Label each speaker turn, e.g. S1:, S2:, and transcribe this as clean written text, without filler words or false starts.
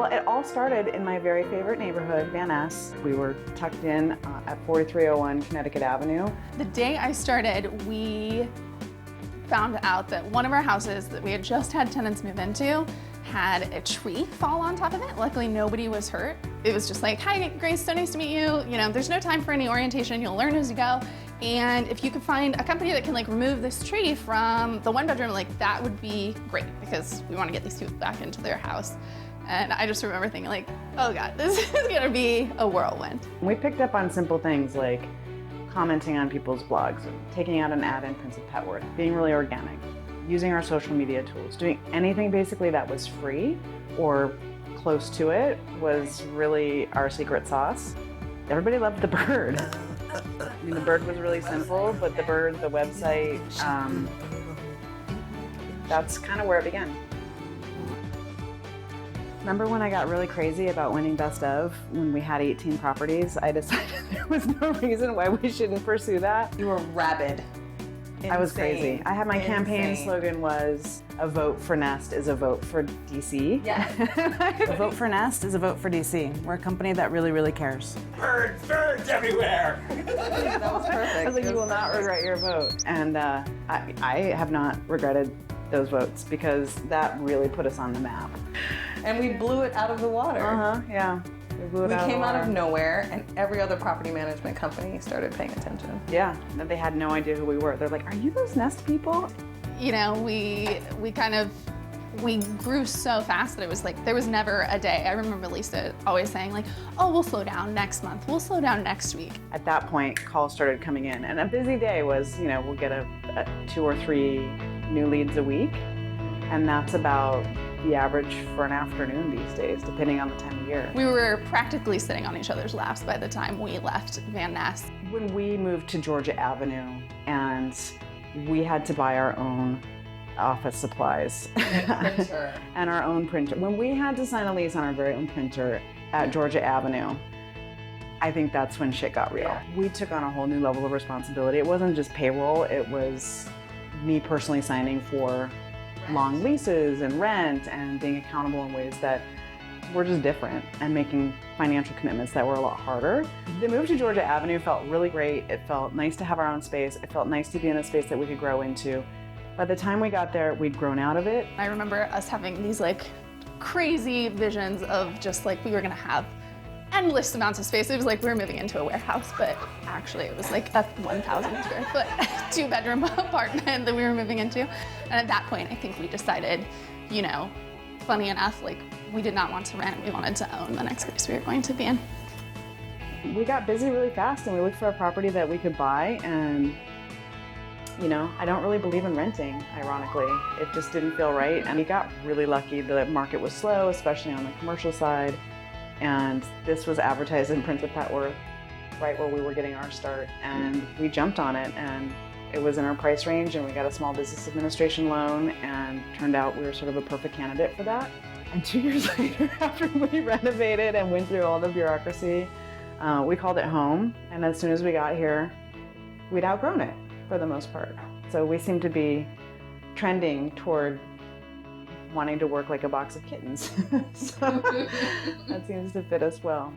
S1: Well, it all started in my very favorite neighborhood, Van Ness. We were tucked in at 4301 Connecticut Avenue.
S2: The day I started, we found out that one of our houses that we had just had tenants move into had a tree fall on top of it. Luckily, nobody was hurt. It was just like, hi, Grace, so nice to meet you. You know, there's no time for any orientation. You'll learn as you go. And if you could find a company that can like remove this tree from the one bedroom, like that would be great because we want to get these people back into their house. And I just remember thinking like, oh God, this is gonna be a whirlwind.
S1: We picked up on simple things like commenting on people's blogs, taking out an ad in Prince of Petworth, being really organic, using our social media tools, doing anything basically that was free or close to it was really our secret sauce. Everybody loved the bird. I mean, the bird was really simple, but the bird, the website, that's kind of where it began. Remember when I got really crazy about winning Best of when we had 18 properties? I decided there was no reason why we shouldn't pursue that.
S3: You were rabid.
S1: I was crazy.
S3: Insane.
S1: I had my campaign
S3: Insane.
S1: slogan was, a vote for Nest is a vote for DC.
S3: Yeah.
S4: A vote for Nest is a vote for DC. We're a company that really, really cares.
S5: Birds, birds everywhere!
S3: That was perfect.
S1: I was like, you will not regret your vote. And I have not regretted those votes because that really put us on the map.
S3: And we blew it out of the water.
S1: Yeah. We
S3: Came out of
S1: water.
S3: nowhere, and every other property management company started paying attention.
S1: Yeah, they had no idea who we were. They're like, are you those Nest people?
S2: You know, we grew so fast that it was like, there was never a day. I remember Lisa always saying like, oh, we'll slow down next month. We'll slow down next week.
S1: At that point, calls started coming in. And a busy day was, you know, we'll get a 2 or 3 new leads a week. And that's about the average for an afternoon these days, depending on the time of year.
S2: We were practically sitting on each other's laps by the time we left Van Ness.
S1: When we moved to Georgia Avenue and we had to buy our own office supplies and our own printer. When we had to sign a lease on our very own printer at Georgia Avenue, I think that's when shit got real.
S3: Yeah.
S1: We took on a whole new level of responsibility. It wasn't just payroll, it was me personally signing for long leases and rent and being accountable in ways that were just different and making financial commitments that were a lot harder. The move to Georgia Avenue felt really great. It felt nice to have our own space. It felt nice to be in a space that we could grow into. By the time we got there, we'd grown out of it.
S2: I remember us having these like crazy visions of just like we were gonna have endless amounts of space. It was like we were moving into a warehouse, but actually it was like a 1,000 square foot 2-bedroom apartment that we were moving into. And at that point, I think we decided, you know, funny enough, like we did not want to rent. We wanted to own the next place we were going to be in.
S1: We got busy really fast and we looked for a property that we could buy, and you know, I don't really believe in renting, ironically. It just didn't feel right, and we got really lucky. The market was slow, especially on the commercial side, and this was advertised in Prince of Petworth, right where we were getting our start, and we jumped on it, and it was in our price range, and we got a small business administration loan, and turned out we were sort of a perfect candidate for that. And 2 years later, after we renovated and went through all the bureaucracy, we called it home, and as soon as we got here, we'd outgrown it for the most part. So we seem to be trending toward wanting to work like a box of kittens. So that seems to fit us well.